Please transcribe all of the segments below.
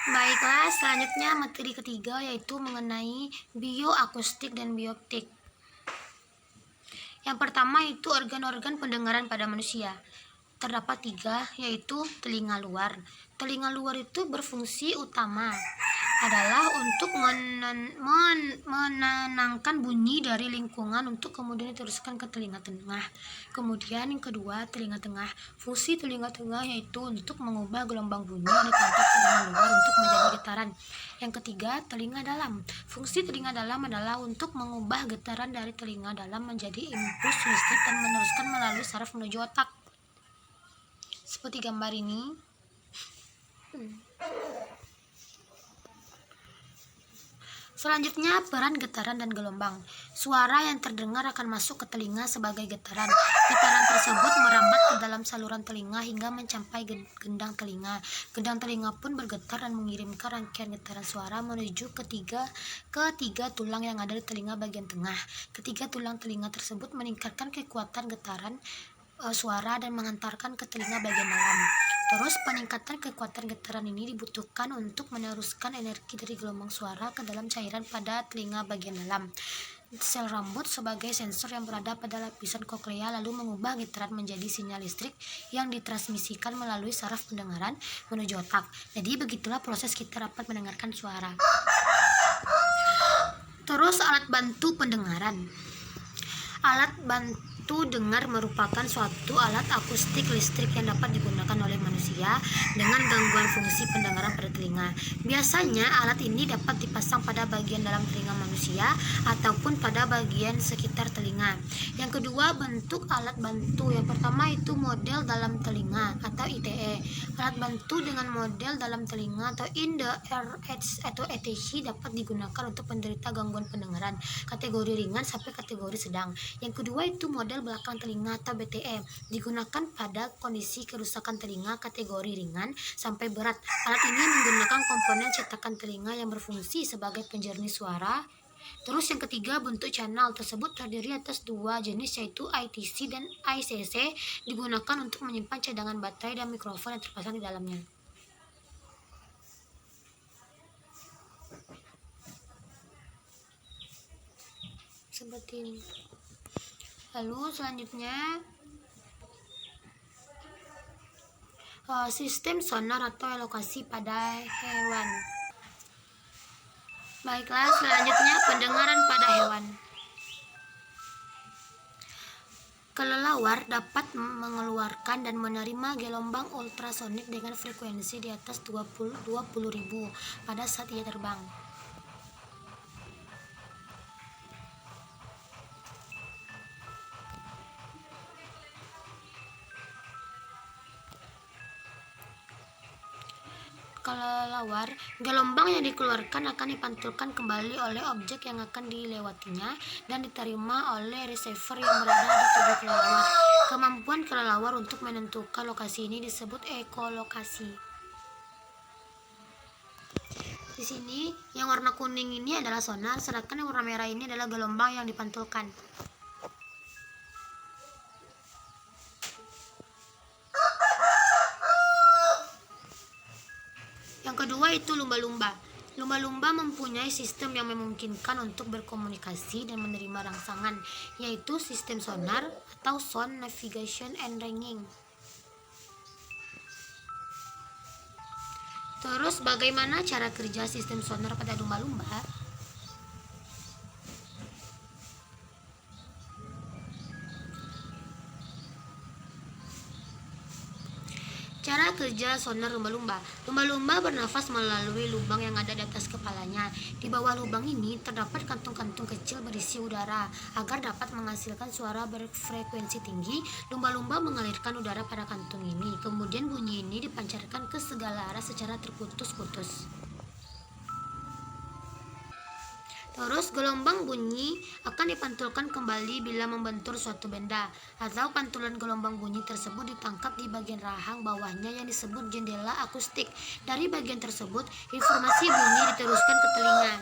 Baiklah, selanjutnya materi ketiga yaitu mengenai bioakustik dan bioptik. Yang pertama itu organ-organ pendengaran pada manusia. Terdapat 3, yaitu telinga luar. Telinga luar itu berfungsi utama adalah untuk menenangkan bunyi dari lingkungan untuk kemudian diteruskan ke telinga tengah. Kemudian yang kedua, telinga tengah. Fungsi telinga tengah yaitu untuk mengubah gelombang bunyi yang ditangkap telinga luar untuk menjadi getaran. Yang ketiga, telinga dalam. Fungsi telinga dalam adalah untuk mengubah getaran dari telinga dalam menjadi impuls listrik dan meneruskan melalui saraf menuju otak. Seperti gambar ini. Selanjutnya, peran getaran dan gelombang. Suara yang terdengar akan masuk ke telinga sebagai getaran. Getaran tersebut merambat ke dalam saluran telinga hingga mencapai gendang telinga. Gendang telinga pun bergetar dan mengirimkan rangkaian getaran suara menuju ketiga tulang yang ada di telinga bagian tengah. Ketiga tulang telinga tersebut meningkatkan kekuatan getaran suara dan mengantarkan ke telinga bagian dalam. Terus peningkatan kekuatan getaran ini dibutuhkan untuk meneruskan energi dari gelombang suara ke dalam cairan pada telinga bagian dalam. Sel rambut sebagai sensor yang berada pada lapisan koklea lalu mengubah getaran menjadi sinyal listrik yang ditransmisikan melalui saraf pendengaran menuju otak. Jadi begitulah proses kita dapat mendengarkan suara. Terus alat bantu pendengaran. Alat bantu dengar merupakan suatu alat akustik listrik yang dapat digunakan oleh manusia dengan gangguan fungsi pendengaran pada telinga. Biasanya alat ini dapat dipasang pada bagian dalam telinga manusia ataupun pada bagian sekitar telinga. Yang kedua, bentuk alat bantu. Yang pertama itu model dalam telinga atau ITE. Alat bantu dengan model dalam telinga atau in the ears atau ETC dapat digunakan untuk penderita gangguan pendengaran kategori ringan sampai kategori sedang. Yang kedua itu model belakang telinga atau BTE, digunakan pada kondisi kerusakan telinga kategori ringan sampai berat. Alat ini menggunakan komponen cetakan telinga yang berfungsi sebagai penjernih suara. Terus yang ketiga, bentuk channel tersebut terdiri atas 2 jenis yaitu ITC dan ICC, digunakan untuk menyimpan cadangan baterai dan mikrofon yang terpasang di dalamnya. Seperti ini. Lalu selanjutnya sistem sonar atau lokasi pada hewan. Baiklah, selanjutnya pendengaran pada hewan. Kelelawar dapat mengeluarkan dan menerima gelombang ultrasonik dengan frekuensi di atas 20.000 pada saat ia terbang. Kelelawar, gelombang yang dikeluarkan akan dipantulkan kembali oleh objek yang akan dilewatinya dan diterima oleh receiver yang berada di tubuh kelelawar. Kemampuan kelelawar untuk menentukan lokasi ini disebut ekolokasi. Di sini yang warna kuning ini adalah sonar, sedangkan yang warna merah ini adalah gelombang yang dipantulkan. Yang kedua itu lumba-lumba. Lumba-lumba mempunyai sistem yang memungkinkan untuk berkomunikasi dan menerima rangsangan, yaitu sistem sonar atau sound navigation and ringing. Terus bagaimana cara kerja sistem sonar pada lumba-lumba? Cara kerja sonar lumba-lumba. Lumba-lumba bernafas melalui lubang yang ada di atas kepalanya. Di bawah lubang ini terdapat kantung-kantung kecil berisi udara. Agar dapat menghasilkan suara berfrekuensi tinggi, lumba-lumba mengalirkan udara pada kantung ini. Kemudian bunyi ini dipancarkan ke segala arah secara terputus-putus. Terus gelombang bunyi akan dipantulkan kembali bila membentur suatu benda, atau pantulan gelombang bunyi tersebut ditangkap di bagian rahang bawahnya yang disebut jendela akustik. Dari bagian tersebut, informasi bunyi diteruskan ke telinga.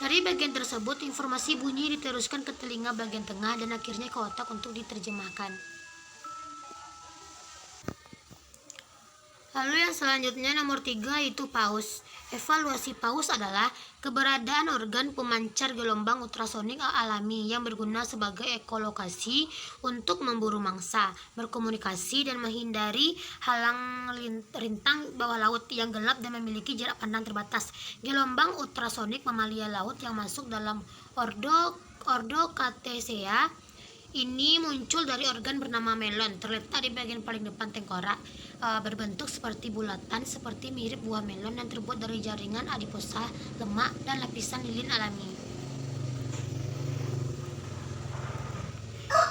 Dari bagian tersebut, informasi bunyi diteruskan ke telinga bagian tengah dan akhirnya ke otak untuk diterjemahkan. Lalu yang selanjutnya nomor 3 itu paus. Evaluasi paus adalah keberadaan organ pemancar gelombang ultrasonik alami yang berguna sebagai ekolokasi untuk memburu mangsa, berkomunikasi dan menghindari halang rintang bawah laut yang gelap dan memiliki jarak pandang terbatas. Gelombang ultrasonik mamalia laut yang masuk dalam ordo Cetacea ini muncul dari organ bernama melon, terletak di bagian paling depan tengkorak, berbentuk seperti bulatan, seperti mirip buah melon dan terbuat dari jaringan adiposa, lemak, dan lapisan lilin alami.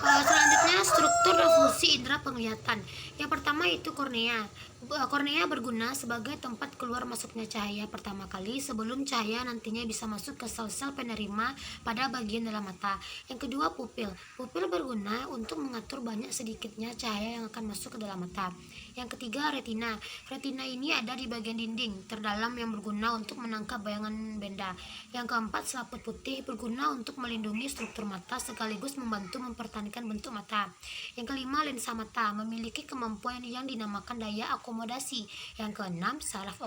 Selanjutnya struktur dan fungsi indera penglihatan. Yang pertama itu kornea. Kornea berguna sebagai tempat keluar masuknya cahaya pertama kali sebelum cahaya nantinya bisa masuk ke sel-sel penerima pada bagian dalam mata. Yang kedua pupil. Pupil berguna untuk mengatur banyak sedikitnya cahaya yang akan masuk ke dalam mata. Yang ketiga retina. Retina ini ada di bagian dinding terdalam yang berguna untuk menangkap bayangan benda. Yang keempat selaput putih berguna untuk melindungi struktur mata sekaligus membantu mempertahankan bentuk mata. Yang kelima lensa mata memiliki kemampuan yang dinamakan daya akomodasi. Yang keenam saraf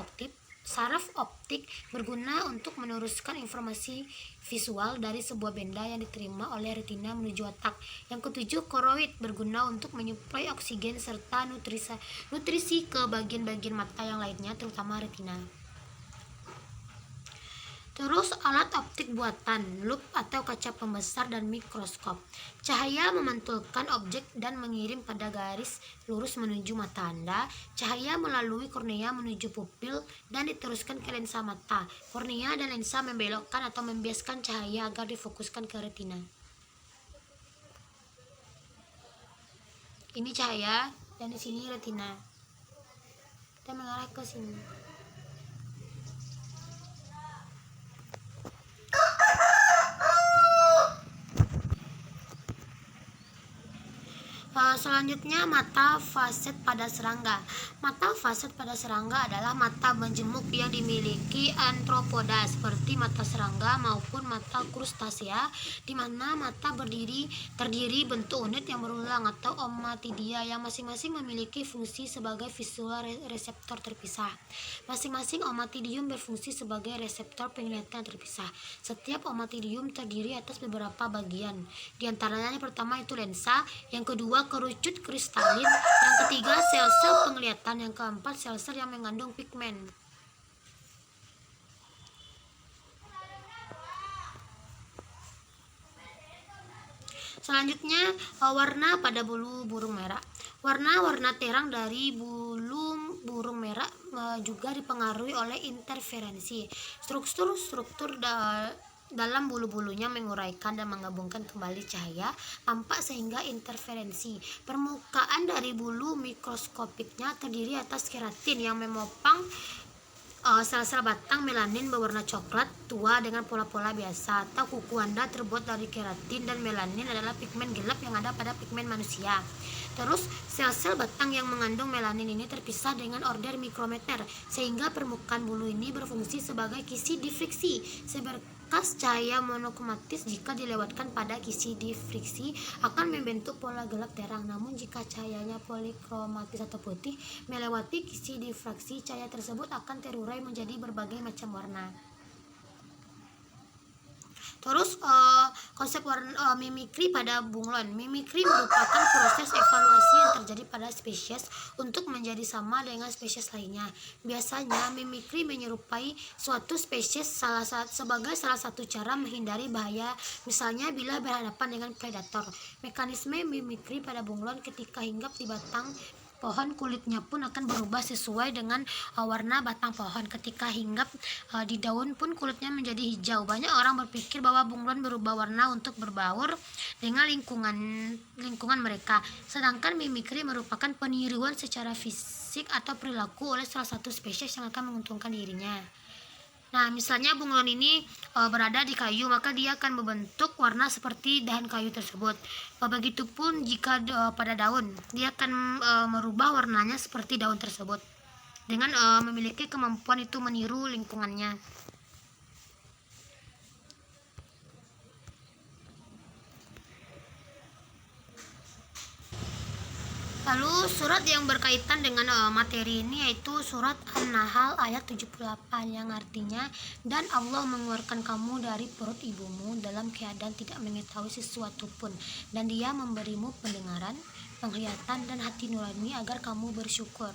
optik berguna untuk meneruskan informasi visual dari sebuah benda yang diterima oleh retina menuju otak. Yang ketujuh koroid berguna untuk menyuplai oksigen serta nutrisi ke bagian-bagian mata yang lainnya terutama retina. Terus alat optik buatan, lup atau kaca pembesar dan mikroskop. Cahaya memantulkan objek dan mengirim pada garis lurus menuju mata Anda. Cahaya melalui kornea menuju pupil dan diteruskan ke lensa mata. Kornea dan lensa membelokkan atau membiaskan cahaya agar difokuskan ke retina. Ini cahaya dan di sini retina. Kita mengarah ke sini. Selanjutnya mata faset pada serangga. Mata faset pada serangga adalah mata menjemuk yang dimiliki antropoda seperti mata serangga maupun mata krustasea, di mana mata terdiri bentuk unit yang berulang atau omatidia yang masing-masing memiliki fungsi sebagai visual reseptor terpisah. Masing-masing omatidium berfungsi sebagai reseptor penglihatan terpisah. Setiap omatidium terdiri atas beberapa bagian. Di antaranya yang pertama itu lensa, yang kedua kerucut kristalin, yang ketiga sel-sel penglihatan, yang keempat sel-sel yang mengandung pigmen. Selanjutnya warna pada bulu burung merah. Warna terang dari bulu burung merah juga dipengaruhi oleh interferensi. Struktur dalam bulu-bulunya menguraikan dan menggabungkan kembali cahaya tampak sehingga interferensi. Permukaan dari bulu mikroskopiknya terdiri atas keratin yang memopang sel-sel batang melanin berwarna coklat tua dengan pola-pola biasa, atau kuku Anda terbuat dari keratin dan melanin adalah pigmen gelap yang ada pada pigmen manusia. Terus sel-sel batang yang mengandung melanin ini terpisah dengan order mikrometer sehingga permukaan bulu ini berfungsi sebagai kisi difriksi. Seberkas cahaya monokromatis jika dilewatkan pada kisi difriksi akan membentuk pola gelap terang, namun jika cahayanya polikromatis atau putih melewati kisi difraksi, cahaya tersebut akan terurai menjadi berbagai macam warna. Terus konsep mimikri pada bunglon. Mimikri merupakan proses evaluasi yang terjadi pada spesies untuk menjadi sama dengan spesies lainnya. Biasanya mimikri menyerupai suatu spesies sebagai salah satu cara menghindari bahaya, misalnya bila berhadapan dengan predator. Mekanisme mimikri pada bunglon ketika hinggap di batang pohon, kulitnya pun akan berubah sesuai dengan warna batang pohon. Ketika hinggap di daun pun kulitnya menjadi hijau. Banyak orang berpikir bahwa bunglon berubah warna untuk berbaur dengan lingkungan mereka. Sedangkan mimikri merupakan peniruan secara fisik atau perilaku oleh salah satu spesies yang akan menguntungkan dirinya. Nah, misalnya bunglon ini berada di kayu, maka dia akan membentuk warna seperti dahan kayu tersebut. Begitupun jika pada daun, dia akan merubah warnanya seperti daun tersebut dengan memiliki kemampuan itu meniru lingkungannya. Lalu surat yang berkaitan dengan materi ini yaitu surat An-Nahl ayat 78 yang artinya, dan Allah mengeluarkan kamu dari perut ibumu dalam keadaan tidak mengetahui sesuatu pun, dan Dia memberimu pendengaran, penglihatan, dan hati nurani agar kamu bersyukur.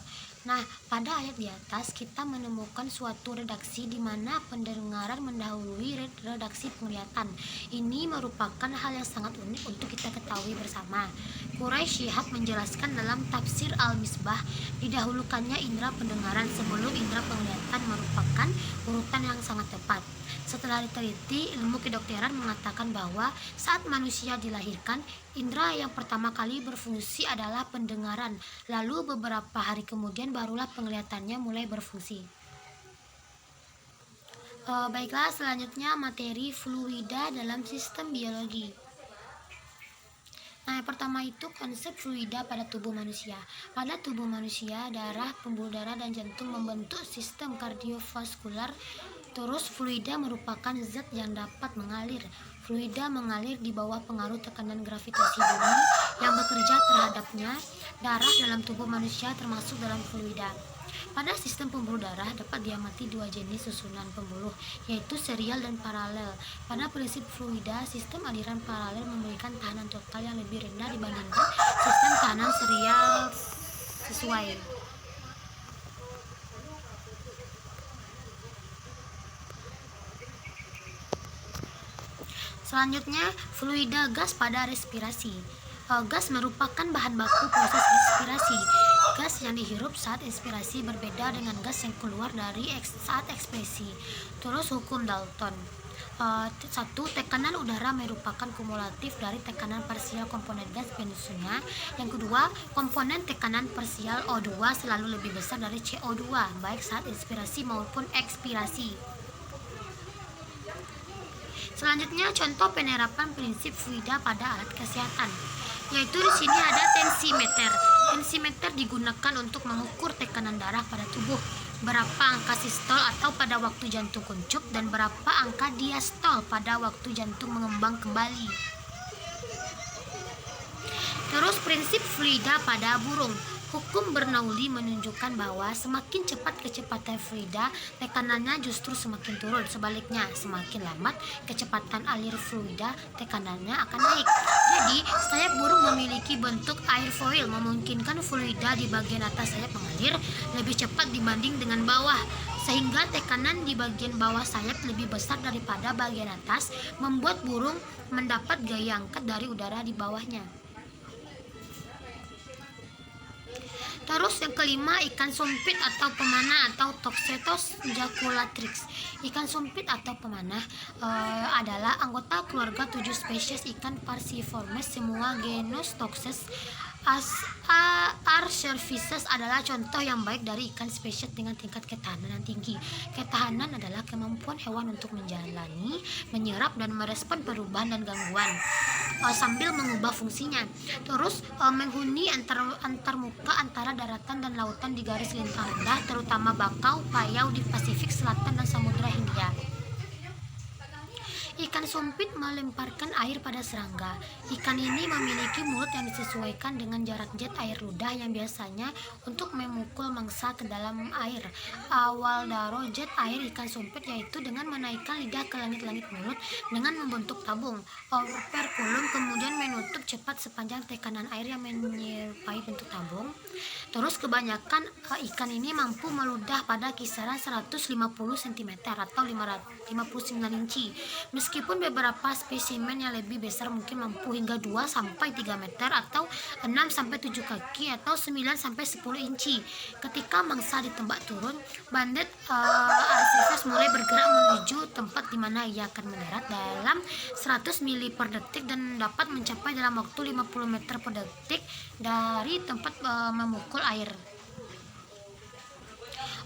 Nah, pada ayat di atas kita menemukan suatu redaksi di mana pendengaran mendahului redaksi penglihatan. Ini merupakan hal yang sangat unik untuk kita ketahui bersama. Quraisy Shihab menjelaskan dalam tafsir Al-Misbah, didahulukannya indera pendengaran sebelum indera penglihatan merupakan urutan yang sangat tepat. Setelah diteliti, ilmu kedokteran mengatakan bahwa saat manusia dilahirkan, indera yang pertama kali berfungsi adalah pendengaran, lalu beberapa hari kemudian barulah penglihatannya mulai berfungsi. Baiklah, selanjutnya materi fluida dalam sistem biologi. Nah, yang pertama itu konsep fluida pada tubuh manusia. Pada tubuh manusia, darah, pembuluh darah, dan jantung membentuk sistem kardiovaskular. Terus fluida merupakan zat yang dapat mengalir. Fluida mengalir di bawah pengaruh tekanan gravitasi bumi yang bekerja terhadapnya. Darah dalam tubuh manusia termasuk dalam fluida. Pada sistem pembuluh darah dapat diamati dua jenis susunan pembuluh, yaitu serial dan paralel. Pada prinsip fluida, sistem aliran paralel memberikan tahanan total yang lebih rendah dibandingkan sistem tahanan serial sesuai. Selanjutnya, fluida gas pada respirasi. Gas merupakan bahan baku proses respirasi. Gas yang dihirup saat inspirasi berbeda dengan gas yang keluar dari saat ekspresi. Terus hukum Dalton. 1. Tekanan udara merupakan kumulatif dari tekanan parsial komponen gas bensunya. Yang kedua, komponen tekanan parsial O2 selalu lebih besar dari CO2, baik saat inspirasi maupun ekspirasi. Selanjutnya, contoh penerapan prinsip fluida pada alat kesehatan, yaitu di sini ada tensimeter. Tensimeter digunakan untuk mengukur tekanan darah pada tubuh, berapa angka sistol atau pada waktu jantung kuncup, dan berapa angka diastol pada waktu jantung mengembang kembali. Terus prinsip fluida pada burung. Hukum Bernoulli menunjukkan bahwa semakin cepat kecepatan fluida, tekanannya justru semakin turun. Sebaliknya, semakin lambat kecepatan alir fluida, tekanannya akan naik. Jadi, sayap burung memiliki bentuk airfoil, memungkinkan fluida di bagian atas sayap mengalir lebih cepat dibanding dengan bawah, sehingga tekanan di bagian bawah sayap lebih besar daripada bagian atas, membuat burung mendapat gaya angkat dari udara di bawahnya. Terus yang kelima, ikan sumpit atau pemanah atau Toxetos jaculatrix. Ikan sumpit atau pemanah adalah anggota keluarga 7 spesies ikan Parsiformes. Semua genus Toxes Arcervices adalah contoh yang baik dari ikan spesies dengan tingkat ketahanan yang tinggi. Ketahanan adalah kemampuan hewan untuk menjalani, menyerap, dan merespon perubahan dan gangguan sambil mengubah fungsinya. Terus menghuni antar muka antara daratan dan lautan di garis lintang rendah, terutama bakau, payau di Pasifik Selatan dan Samudra Hindia. Ikan sumpit melemparkan air pada serangga. Ikan ini memiliki mulut yang disesuaikan dengan jarak jet air ludah yang biasanya untuk memukul mangsa ke dalam air. Awal daro jet air ikan sumpit yaitu dengan menaikkan lidah ke langit-langit mulut dengan membentuk tabung. Operculum kemudian menutup cepat sepanjang tekanan air yang menyerupai bentuk tabung. Terus kebanyakan ikan ini mampu meludah pada kisaran 150 cm atau 59 inci. Meskipun beberapa spesimen yang lebih besar mungkin mampu hingga 2-3 meter atau 6-7 kaki atau 9-10 inci. Ketika mangsa ditembak turun, banded Arcervices mulai bergerak menuju tempat di mana ia akan mendarat dalam 100 mili per detik dan dapat mencapai dalam waktu 50 meter per detik dari tempat memukul air.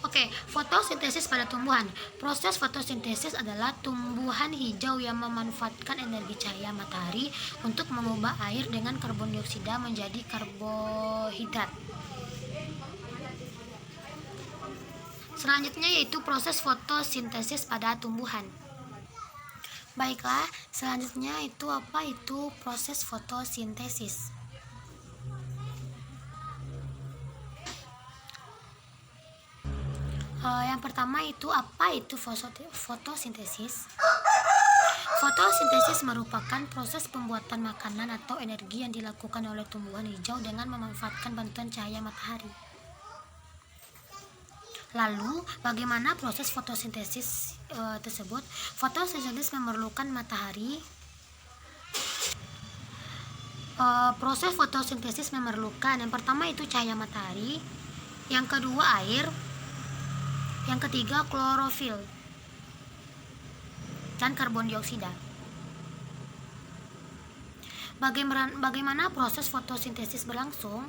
Oke, fotosintesis pada tumbuhan. Proses fotosintesis adalah tumbuhan hijau yang memanfaatkan energi cahaya matahari untuk mengubah air dengan karbon dioksida menjadi karbohidrat. Selanjutnya yaitu proses fotosintesis pada tumbuhan. Baiklah, selanjutnya itu apa itu proses fotosintesis? Yang pertama itu apa itu fotosintesis? Fotosintesis merupakan proses pembuatan makanan atau energi yang dilakukan oleh tumbuhan hijau dengan memanfaatkan bantuan cahaya matahari. Lalu, bagaimana proses fotosintesis tersebut? Fotosintesis memerlukan matahari. Proses fotosintesis memerlukan yang pertama itu cahaya matahari, yang kedua air, yang ketiga klorofil dan karbon dioksida. Bagaimana proses fotosintesis berlangsung?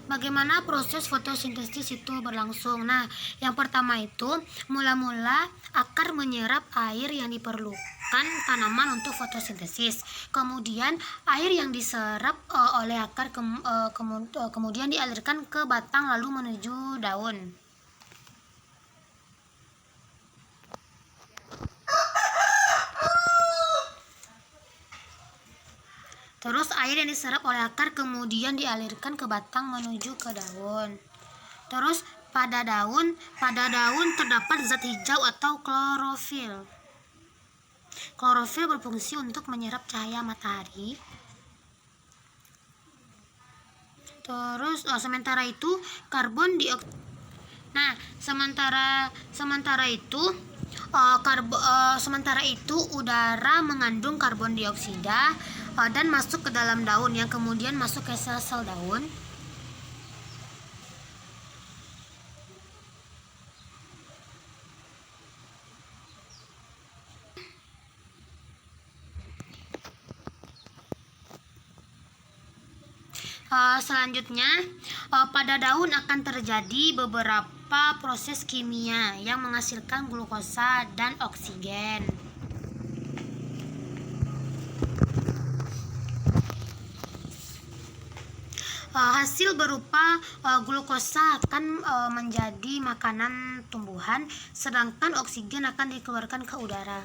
Bagaimana proses fotosintesis itu berlangsung? Yang pertama itu mula-mula akar menyerap air yang diperlukan tanaman untuk fotosintesis. Kemudian air yang diserap oleh akar kemudian dialirkan ke batang lalu menuju daun. Terus air yang diserap oleh akar kemudian dialirkan ke batang menuju ke daun. Terus pada daun terdapat zat hijau atau klorofil. Klorofil berfungsi untuk menyerap cahaya matahari. Terus sementara itu karbon dioksida. Sementara itu udara mengandung karbon dioksida dan masuk ke dalam daun yang kemudian masuk ke sel-sel daun. Selanjutnya pada daun akan terjadi beberapa proses kimia yang menghasilkan glukosa dan oksigen. Hasil berupa glukosa akan menjadi makanan tumbuhan, sedangkan oksigen akan dikeluarkan ke udara.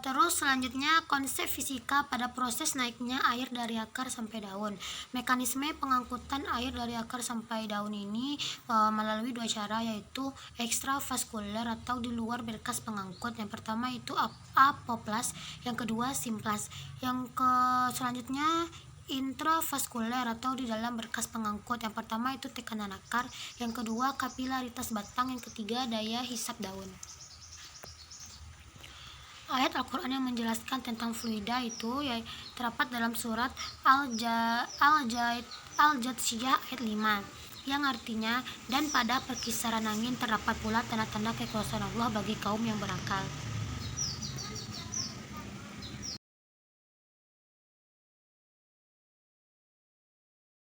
Terus selanjutnya konsep fisika pada proses naiknya air dari akar sampai daun. Mekanisme pengangkutan air dari akar sampai daun ini melalui dua cara, yaitu ekstravaskuler atau di luar berkas pengangkut. Yang pertama itu apoplas, yang kedua simplas. Selanjutnya intravaskuler atau di dalam berkas pengangkut. Yang pertama itu tekanan akar, yang kedua kapilaritas batang, yang ketiga daya hisap daun. Ayat Al-Quran yang menjelaskan tentang fluida itu terdapat dalam surat Al-Jathiyah ayat 5, yang artinya, dan pada perkisaran angin terdapat pula tanda-tanda kekuasaan Allah bagi kaum yang berakal.